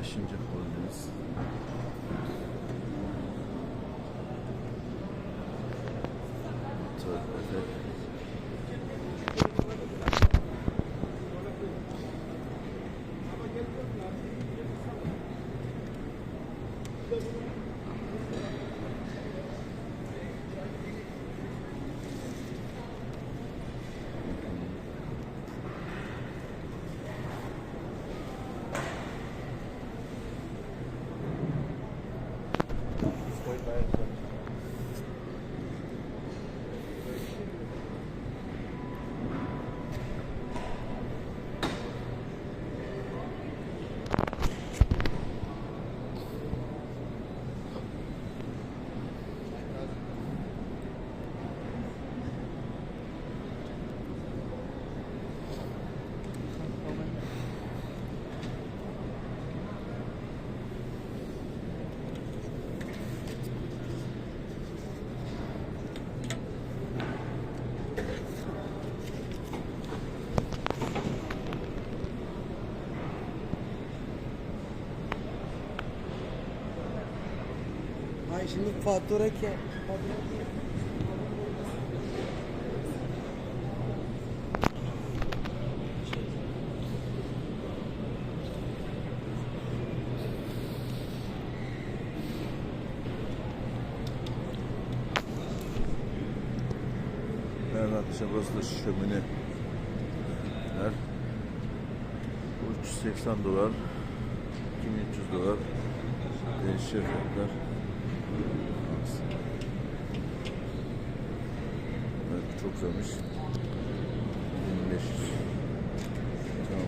5. holdeyiz. Tuvalet. Şimdi fatura ki Evet arkadaşlar, burası da şömine. $380, $2300 değişiyor fiyatlar. Evet, çok güzelmiş. 1500. Tamam.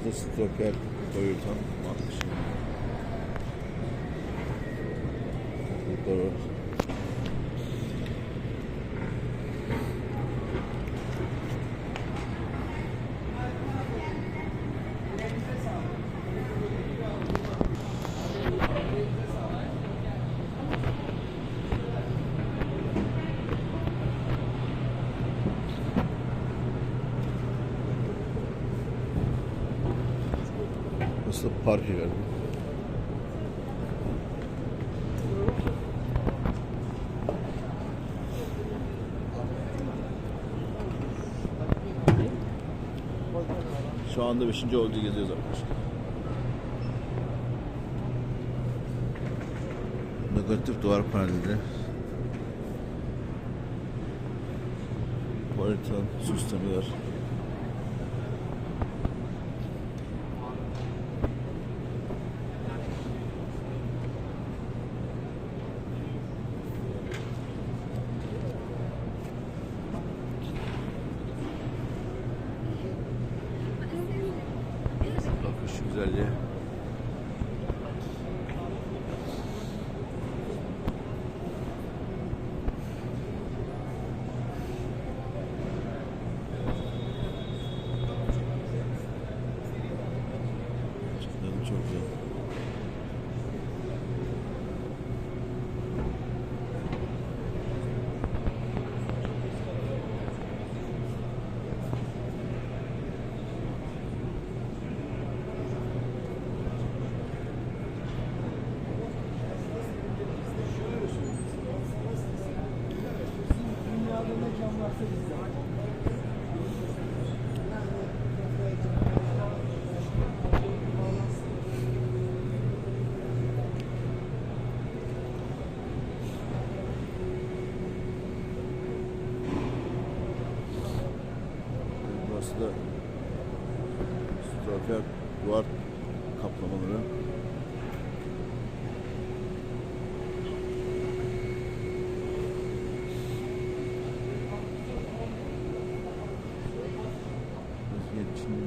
Burada stroker doyurtan varmış. Burada var. Burası park galiba. Şu anda 5. holde geziyoruz arkadaşlar. Negatif duvar panelleri. Politon süslemeler. Bakın şu güzelliğe. Çok güzel. Burası da strafer duvar kaplamaları. Şimdi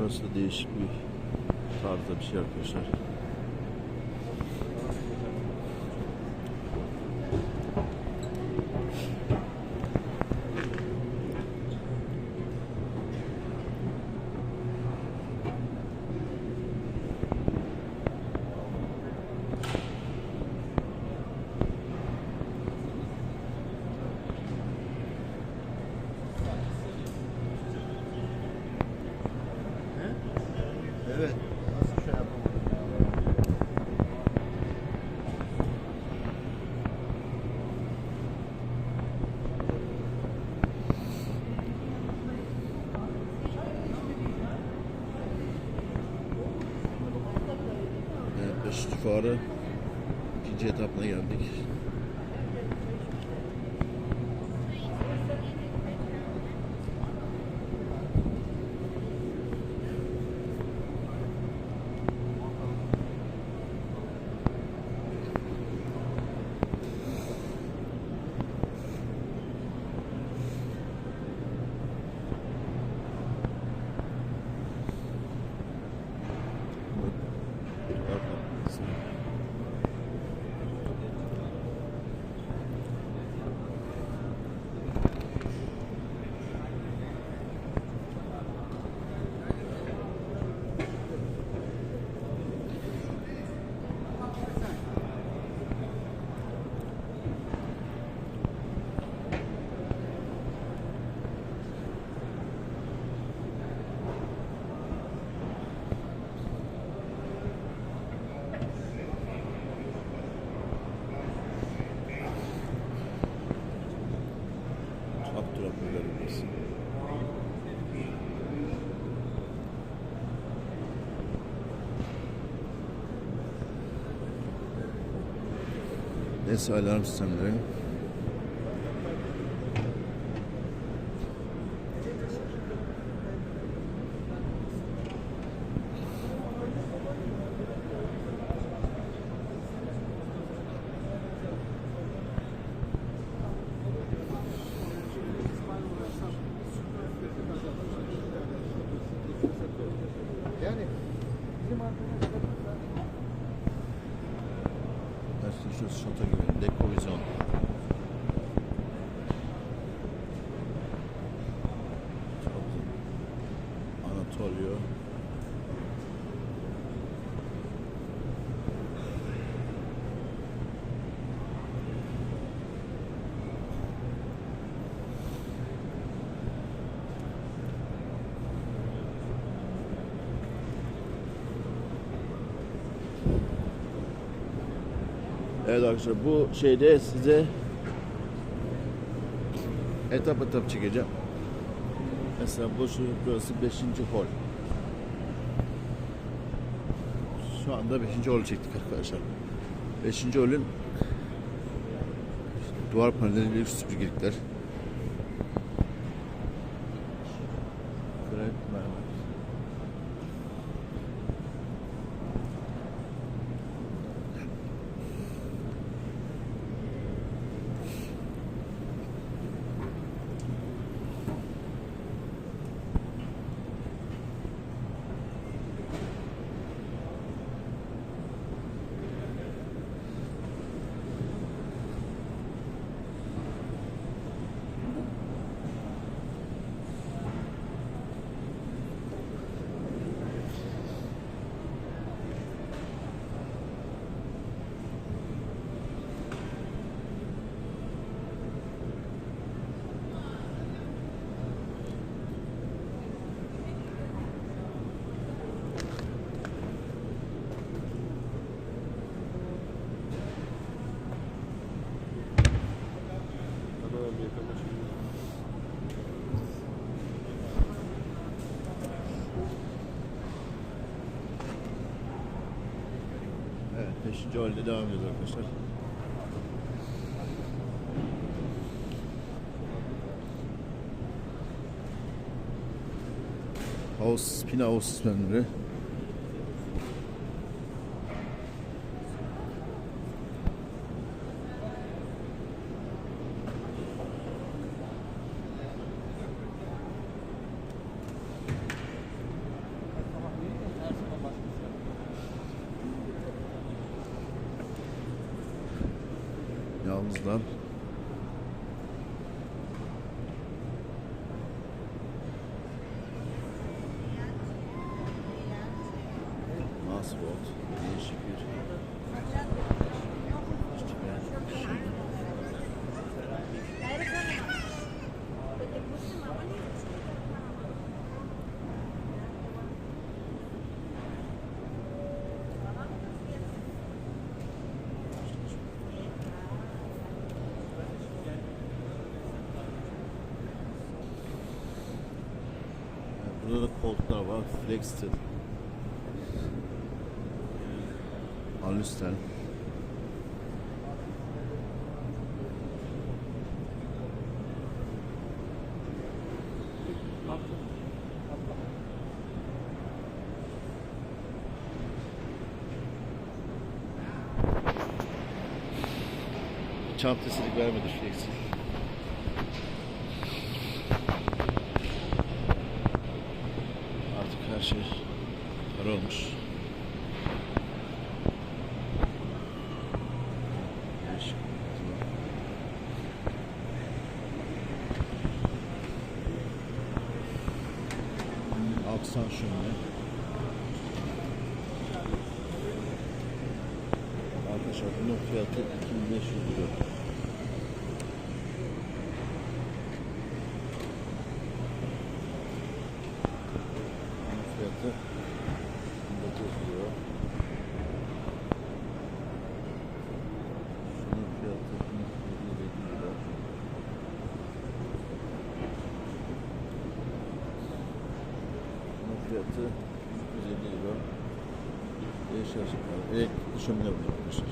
burası da değişik bir tarzda bir şey arkadaşlar. Evet. Nasıl şey yapalım? Evet, 5. fuarı ikinci etapına geldik. Duvar kaplaması. Abdülhamid burası. Neyse, alarm sistemleri. Yani bizim arkadaşlarımız da Şu şata gibi. Dekovizyon. Anatolyo. Evet arkadaşlar, bu şeyde size etap çekeceğim. Mesela burası 5. hol. Şu anda 5. hol çektik arkadaşlar. 5. holün duvar panelleriyle üst süpürgelikler. Granit mermer. 5. holde devam ediyoruz arkadaşlar. Pina House ismenleri. Yalnızlar. Nasıl oldu? Değişik bir burada da koltuklar var. Flexstil. Alüstel. Çantasılık vermedi Flexstil. Artık her şey para olmuş. Aksan şöyle. Arkadaşlar bunun fiyatı 2500 lira. Bunun fiyatı 1900 lira. Şunun fiyatı 1750 lira. Fiyatı 150 lira. Değişik aşamalar. Elektrikli şömine var arkadaşlar.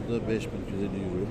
Bu da 5250 euro.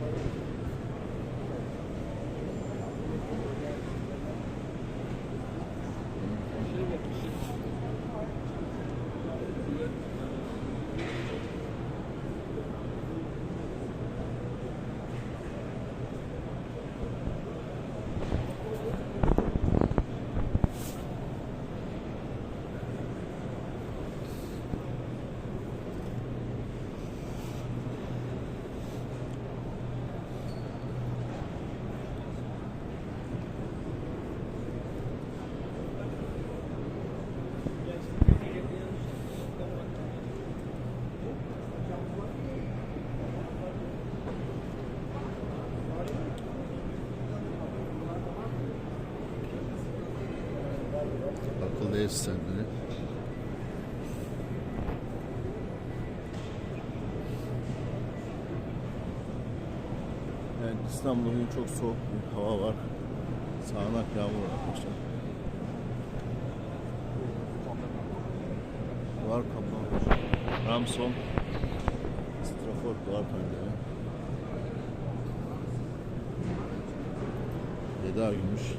Akıllı ev sistemleri. Yani İstanbul'da bugün çok soğuk bir hava var. Sağanak yağmur var arkadaşlar. Duvar kapalı. Ramson Strafor duvar paneli. Eda Gümüş.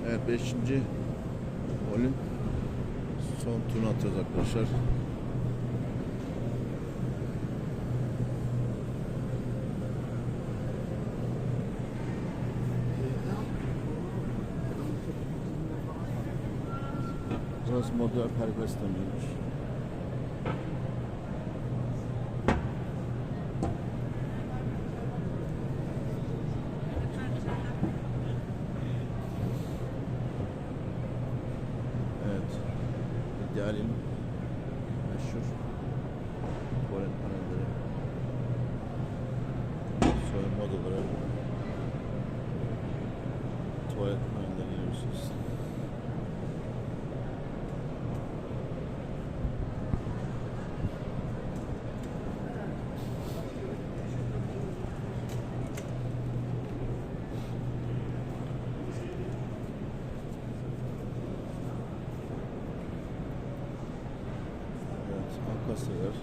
Evet, 5. holün son turunu atıyoruz arkadaşlar. Burası model pergol sistemiymiş. İdeal'in meşhur tuvalet panelleri, soyunma odaları, tuvalet panelleri görüyorsunuz. Evet, ankastres.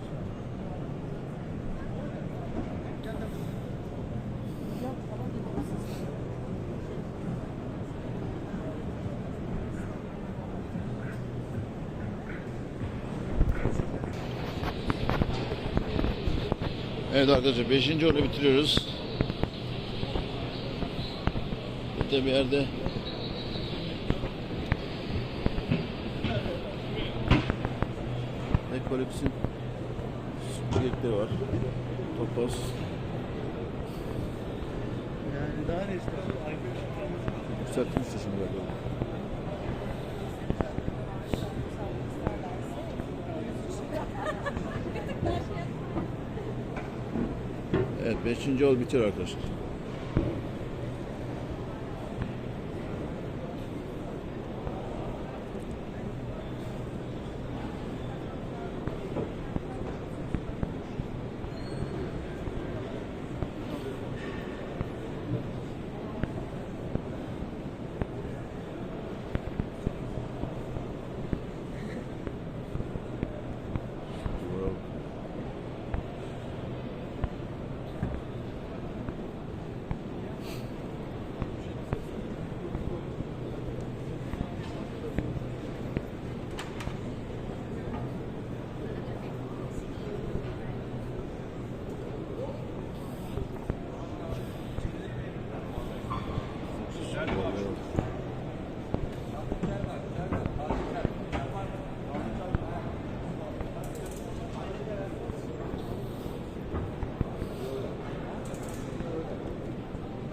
Evet arkadaşlar 5. yolu bitiriyoruz. Burada bir yerde Ekolüks'ün süpürgelikleri var. Topaz. Yani daha ne istiyorsun? Yükseltmiş de şimdi galiba. Evet 5. yol bitiyor arkadaşlar.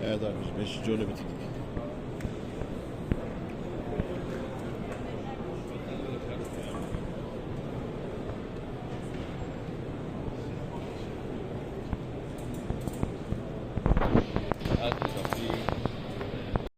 Evet arkadaşlar 5. yolu bitirdik.